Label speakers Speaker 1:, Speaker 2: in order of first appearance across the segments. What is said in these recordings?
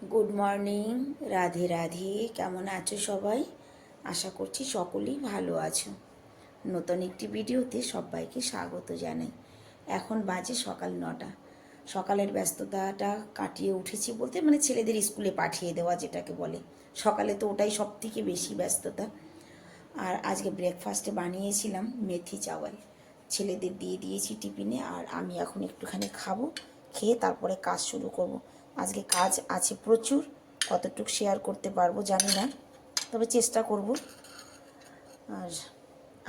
Speaker 1: Good morning, Radhe Radhe. কেমন আছো সবাই? আশা করছি সকলেই ভালো আছো। নতুন একটি ভিডিওতে সবাইকে স্বাগত জানাই। এখন বাজে সকাল 9টা। সকালের ব্যস্ততাটা কাটিয়ে উঠেছি বলতে ছেলেদের স্কুলে পাঠিয়ে দেওয়া যেটাকে বলে। সকালে তো ওটাই সব থেকে বেশি ব্যস্ততা। আর আজকে ব্রেকফাস্টে বানিয়েছিলাম মেথি চাওয়াল। ছেলেদের দিয়ে দিয়েছি টিফিনে, আর আমি এখন একটুখানি খাবো। খেয়ে তারপরে কাজ শুরু করব। আজকে কাজ আছে প্রচুর, কতটুকু শেয়ার করতে পারবো জানি না, তবে চেষ্টা করব। আর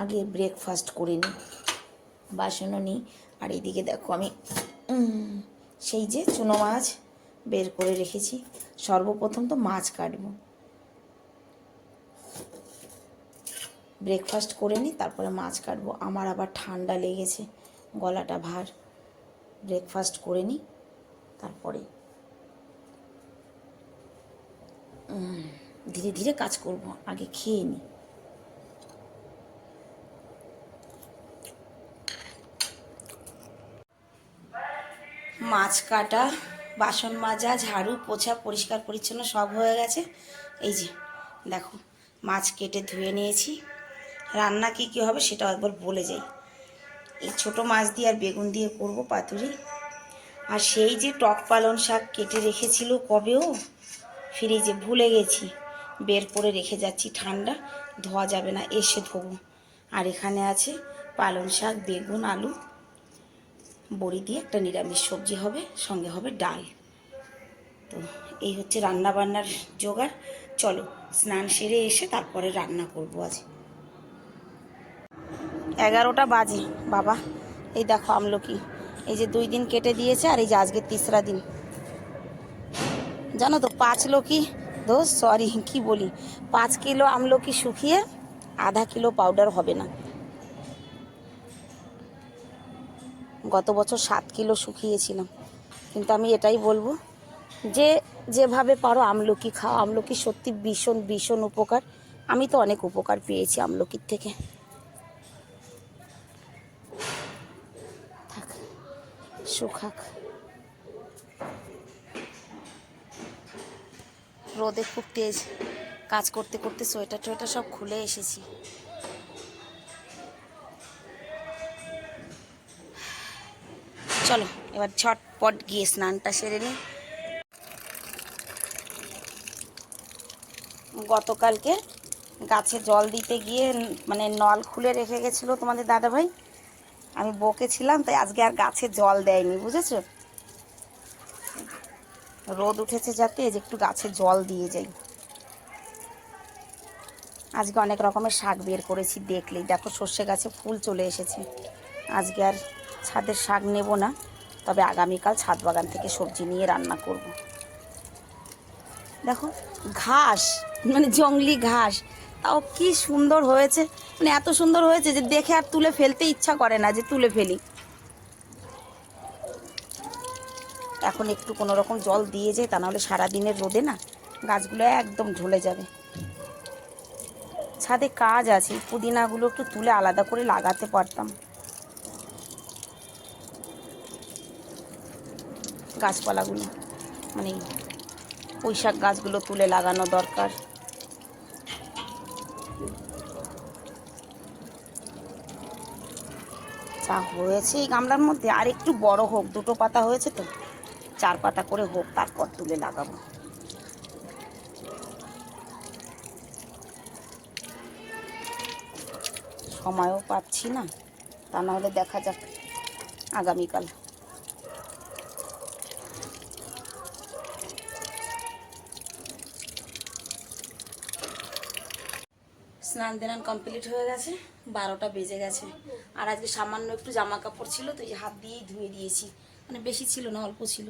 Speaker 1: আগে ব্রেকফাস্ট করে নিই, বাসনও নিই। আর এদিকে দেখো আমি সেই যে চুনো মাছ বের করে রেখেছি। সর্বপ্রথম তো মাছ কাটবো, ব্রেকফাস্ট করে নিই, তারপরে মাছ কাটবো। আমার আবার ঠান্ডা লেগেছে, গলাটা ভার। ব্রেকফাস্ট করে নিই, তারপরে ধীরে ধীরে কাজ করব। আগে খেয়ে নিই। মাছ কাটা, বাসন মাজা, ঝাড়ু, পোছা, পরিষ্কার পরিচ্ছন্ন সব হয়ে গেছে। এই যে দেখো, মাছ কেটে ধুয়ে নিয়েছি। রান্না কী কী হবে সেটাও একবার বলে যাই। এই ছোটো মাছ দিয়ে আর বেগুন দিয়ে করব পাতুরি। আর সেই যে টক পালং শাক কেটে রেখেছিল কবেও ফ্রিজে, ভুলে গেছি, বের করে রেখে যাচ্ছি। ঠান্ডা, ধোয়া যাবে না, এসে ধোবো। আর এখানে আছে পালং শাক, বেগুন, আলু, বড়ি দিয়ে একটা নিরামিষ সবজি হবে, সঙ্গে হবে ডাল। তো এই হচ্ছে রান্না বান্নার জোগাড়। চলো স্নান সেরে এসে তারপরে রান্না করব। আজ 11টা বাজে বাবা। এই দেখো আমলকি, এই যে 2 দিন কেটে দিয়েছে, আর এই যে আজকে 3রা দিন। জানো তো 5 লকি দোষ, সরি কি বলি, 5 কিলো আমলকি শুকিয়ে আধা কিলো পাউডার হবে না। গত বছর 7 কিলো শুকিয়েছিলাম। কিন্তু আমি এটাই বলবো যে যেভাবে পারো আমলকি খাও। আমলকি সত্যি ভীষণ ভীষণ উপকার। আমি তো অনেক উপকার পেয়েছি আমলকির থেকে। থাক, শুকাক। রোদে খুব তেজ, কাজ করতে করতে সোয়েটার টোয়েটার সব খুলে এসেছি। চলো এবার ঝটপট গিয়ে স্নানটা সেরে নিই। গতকালকে গাছে জল দিতে গিয়ে নল খুলে রেখে গেছিলো তোমাদের দাদাভাই। আমি বকেছিলাম, তাই আজকে আর গাছে জল দেয়নি, বুঝেছো? রোদ উঠেছে যাতে যে একটু গাছে জল দিয়ে যাই। আজকে অনেক রকমের শাক বের করেছি, দেখলেই দেখো সর্ষে গাছে ফুল চলে এসেছে। আজকে আর ছাদের শাক নেব না, তবে আগামীকাল ছাদ বাগান থেকে সবজি নিয়ে রান্না করব। দেখো ঘাস, জংলি ঘাস, তাও কি সুন্দর হয়েছে। এত সুন্দর হয়েছে যে দেখে আর তুলে ফেলতে ইচ্ছা করে না যে তুলে ফেলি। এখন একটু কোনো রকম জল দিয়ে যায়, তা নাহলে সারাদিনের রোদে না গাছগুলো একদম ঢলে যাবে। ছাদে কাজ আছে, পুদিনাগুলো একটু তুলে আলাদা করে লাগাতে পারতাম। গাছপালাগুলো পুঁইশাক গাছগুলো তুলে লাগানো দরকার। যা হয়েছে এই গামলার মধ্যে, আর একটু বড় হোক, 2টো পাতা হয়েছে তো, 4 পাতা করে হোক, তারপর তুলে লাগাবো। সময়ও পাচ্ছি না, তা নাহলে দেখা যাক আগামীকাল। স্নান দেনান কমপ্লিট হয়ে গেছে, 12টা বেজে গেছে। আর আজকে সামান্য একটু জামা কাপড় ছিল, তো এই যে হাত দিয়েই ধুয়ে দিয়েছি। বেশি ছিল না, অল্প ছিল।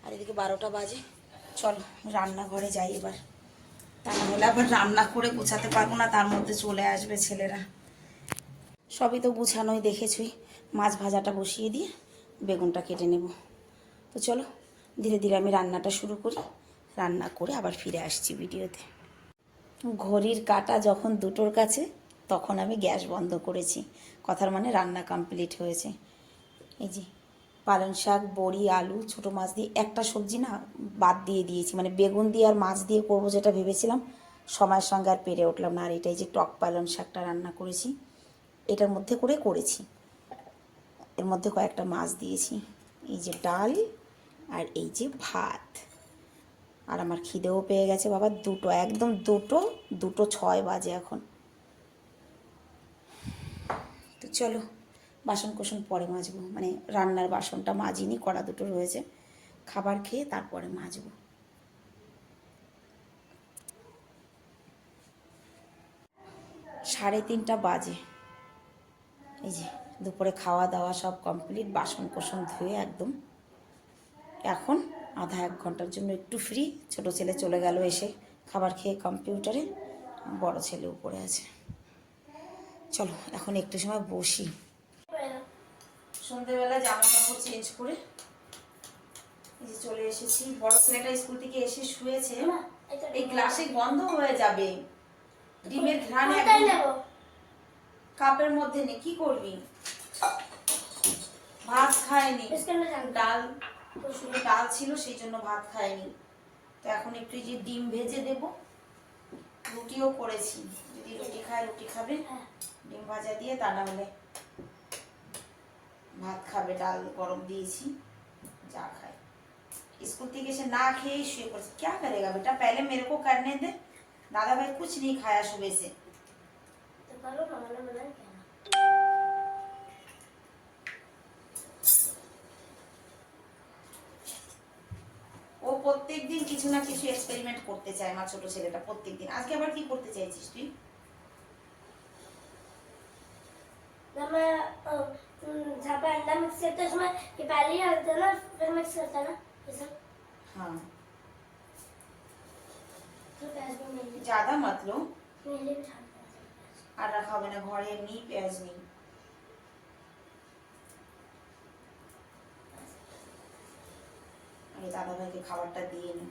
Speaker 1: আর এদিকে 12টা বাজে। চলো রান্নাঘরে যাই এবার, তা নাহলে আবার রান্না করে গোছাতে পারবো না, তার মধ্যে চলে আসবে ছেলেরা। সবই তো গুছানোই দেখেছই। মাছ ভাজাটা বসিয়ে দিয়ে বেগুনটা কেটে নেব। তো চলো ধীরে ধীরে আমি রান্নাটা শুরু করি, রান্না করে আবার ফিরে আসছি ভিডিওতে। ঘড়ির কাঁটা যখন 2টোর কাছে, তখন আমি গ্যাস বন্ধ করেছি। কথার রান্না কমপ্লিট হয়েছে। এই যে পালং শাক, বড়ি, আলু, ছোটো মাছ দিয়ে একটা সবজি না বাদ দিয়ে দিয়েছি, মানে বেগুন দিয়ে আর মাছ দিয়ে করবো যেটা ভেবেছিলাম, সময়ের সঙ্গে আর পেরে উঠলাম না। আর এটাই যে টক পালং শাকটা রান্না করেছি, এটার মধ্যে করেছি, এর মধ্যে কয়েকটা মাছ দিয়েছি, এই যে ডাল আর এই যে ভাত। আর আমার খিদেও পেয়ে গেছে বাবা, দুটো, একদম দুটো, 2:06 বাজে এখন। তো চলো বাসন কোসন পরে মাজবো, মানে রান্নার বাসনটা মাজিনি, কড়া দুটো রয়েছে, খাবার খেয়ে তারপরে মাজবো। 3:30 বাজে। এই যে দুপুরে খাওয়া দাওয়া সব কমপ্লিট, বাসন কোসন ধুয়ে একদম এখন আধা 1 ঘন্টার জন্য একটু ফ্রি। ছোটো ছেলে চলে গেল এসে খাবার খেয়ে কম্পিউটারে, বড় ছেলে উপরে আছে। চলো এখন একটু সময় বসি। সন্ধ্যেবেলা জামা কাপড় চেঞ্জ করে এই যে চলে এসেছি। বড় ছেলেটা স্কুল থেকে এসে শুয়েছে, এই গ্লাসে গন্ধ হয়ে যাবে, ডিমের ঘ্রাণ কাপের মধ্যে নেই, কি করবি? ভাত খায়নি, ডাল ছিল সেই জন্য ভাত খায়নি। তো এখন একটু যে ডিম ভেজে দেব, রুটিও করেছি, যদি রুটি খায় রুটি খাবে, ডিম ভাজা দিয়ে, তা না হলে ভাত খাবে, ডাল গরম দিয়েছি, যা खाए। स्कूल থেকে এসে না খেয়ে শুয়ে पड़े। क्या करेगा बेटा, पहले मेरे को करने दे, दादा भाई कुछ नहीं खाया सुबह से। तो करो ना, मैंने मना किया ना। ও প্রত্যেকদিন কিছু না কিছু এক্সপেরিমেন্ট করতে চায় আমার ছোট ছেলেটা, প্রত্যেকদিন। আজকে আবার কি করতে চাইছিস তুই? ना मैं जहाँ पे अंडा मिक्स करते हैं उसमें ये पहले ही डालते हैं ना, फिर मिक्स करते हैं ना, ऐसा। हाँ, तो प्याज भी नहीं, ज़्यादा मत लो, मेरे भी डालते हैं। আর রাখা হবে না, ঘরে এমনি পেঁয়াজ নেই। আগে দাদা ভাইকে খাবারটা দিয়ে নি,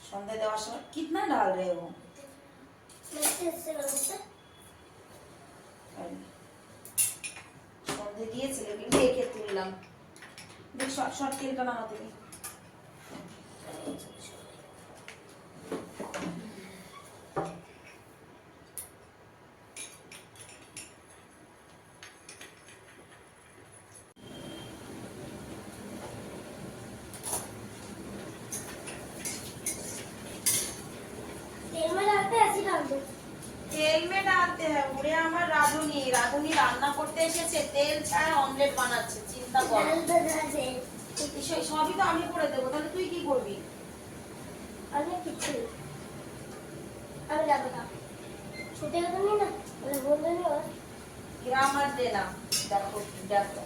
Speaker 1: সন্ধ্যা দেওয়ার সময়। कितना डाल रहे हो? সন্ধে দিয়েছিলে, রেখে তুললাম, দেখ শর্ট তেলটা নামাতে দিই। তেল মে ডালতে হ্যাঁ, ওরে আমার রাধুনি রান্না করতে এসেছে, তেল ছাড়া অমলেট বানাচ্ছে, চিন্তা কর। সবই তো আমি করে দেবো, তাহলে তুই কি করবি? আমি কিছু আমি যাবো না, ছুটে গেল না, বলে বলবে না গ্রামার দে না। দেখো দেখো,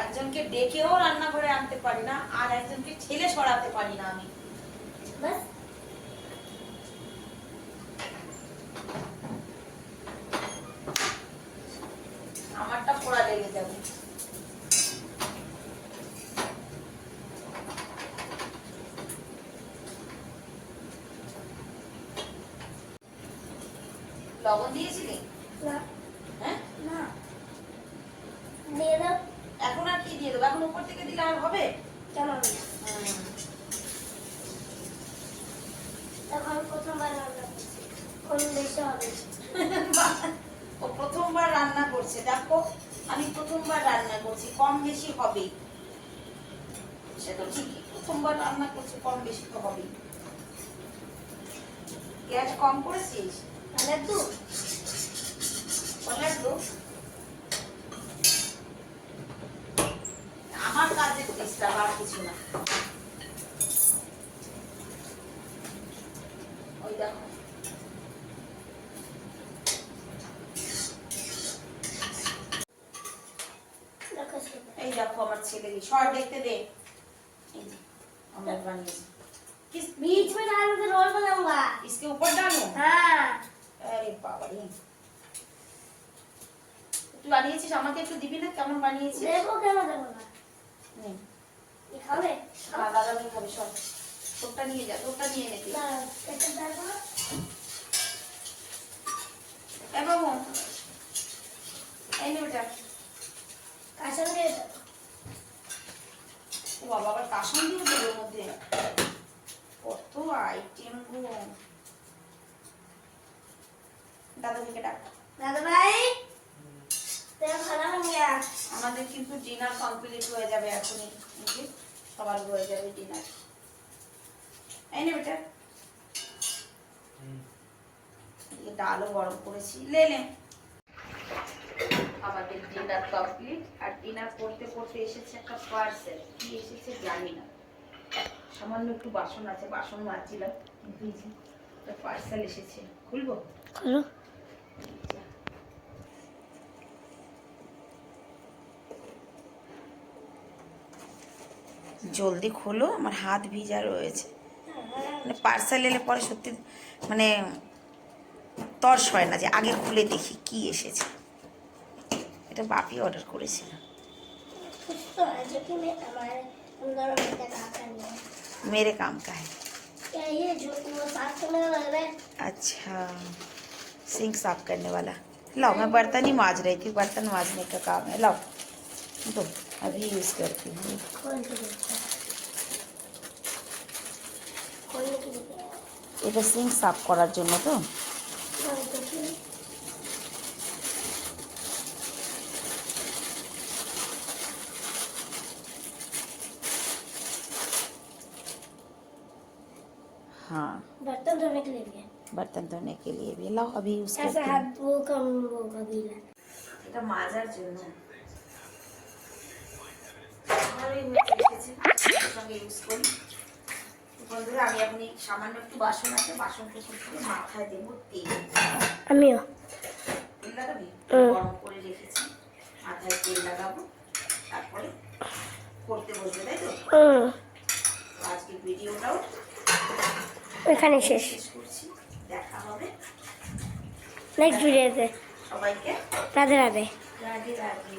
Speaker 1: একজনকে ডেকেও রান্না করে আনতে পারি না, আর একজনকে ঠেলে সরাতে পারি না আমি, বাস। আমারটা পোড়া লেগে যাবে। লবণ দিয়েছিলি? না। হ্যাঁ না, দিয়ে দাও। এখন আর কি দিয়ে দেবো? এখন উপর থেকে দিলে আর হবে? কেন হবে? এখন প্রথমবার রান্না করছি, কোন বেশি হবে? ও প্রথমবার রান্না করছে, দেখো আমি প্রথমবার রান্না করছি, কম বেশি হবে, সে তো ঠিকই, প্রথমবার রান্না করছি, কম বেশি তো হবেই। গ্যাস কম করেছিস? লাড্ডু লাড্ডু আমার কাজে ডিস্টার্ব, আর কিছু না। ওই দেখো এই দেখো আমার ছেলে, শর্ট দেখতে দে, এই যে আমরা বানিয়েছি। किस बीच में डालूं कि रोल बनाऊंगा? इसके ऊपर डालूं? हाँ। अरे बाबा रे, तू বানিয়েছিস, আমাকে একটু দিবি না কেমন বানিয়েছিস? দেখো কেমন দেবো না, নে ये খাবে? হ্যাঁ দাদা ভাই খাবে, সব তোরটা নিয়ে যা, তোরটা নিয়ে নে তুই। না এটা দেবো না এ বাবু, এই নে বেটা।
Speaker 2: কাঁচা দিয়ে দাও।
Speaker 1: ও বাবা, আবার কাসন দিয়ে দেবে ওর মধ্যে। কত আইটেম গো। দাদাকে ডাক।
Speaker 2: দাদা ভাই তেরা খানা বান গয়া।
Speaker 1: আমাদের কিন্তু ডিনার কমপ্লিট হয়ে যাবে এখনই। সবার হয়ে যাবে ডিনার। এই নে বেটা। ডালও গরম করেছি, লে লে। আমাদের ডিনার কমপ্লিট। আর ডিনার করতে করতে এসেছে একটা পার্সেল। কি এসেছে জানি না, সামান্য একটু বাসন আছে, বাসন মাজছিলাম, কিন্তু এই যে একটা পার্সেল এসেছে। খুলবো?
Speaker 2: খোলো।
Speaker 1: জলদি খোলো, আমার হাত ভিজা রয়েছে। মানে পার্সেল এলে পরে সত্যি মানে তর্স হয় না যে আগে খুলে দেখি কি এসেছে। এটা বাপি অর্ডার করেছিল।
Speaker 2: कुछ तो है जो कि मैं हमारे अंदर में तक आता नहीं है।
Speaker 1: मेरे काम का है।
Speaker 2: क्या ये जो वो साफ करने वाला लग रहा है?
Speaker 1: अच्छा, सिंक साफ करने वाला। लाओ, मैं बर्तन ही माज रही थी, बर्तन माजने का काम है। लाओ तो अभी यूज़ करती हूँ।
Speaker 2: कौन सी देखता है? कौन सी देखता है?
Speaker 1: এটা সিঙ্ক সাফ করার জন্য তো।
Speaker 2: कौन सी?
Speaker 1: हाँ,
Speaker 2: बर्तन धोने के लिए भी है।
Speaker 1: बर्तन धोने के लिए भी। लाओ अभी यूज़
Speaker 2: ऐसा
Speaker 1: करती हूँ।
Speaker 2: हाथ वो कम वो कबीला।
Speaker 1: এটা মাজার জন্য ভালোই হয়েছে, এসেছে। এর সঙ্গে ইউজ করি। তো বন্ধুরা, আমি এখন এই সামান্য একটু বাসন আছে, বাসন কুসন করে মাথায় দেবো তেল।
Speaker 2: আমিও
Speaker 1: তেল লাগাবি? গরম করে রেখেছি, মাথায় তেল লাগাবো, তারপরে করতে বসবে, তাই তো? তো আজকের ভিডিওটাও
Speaker 2: এখানে শেষ।
Speaker 1: শেষ করছি। দেখা হবে
Speaker 2: নেক্সট ভিডিওতে।
Speaker 1: সবাইকে
Speaker 2: রাধে রাধে।
Speaker 1: রাধে রাধে।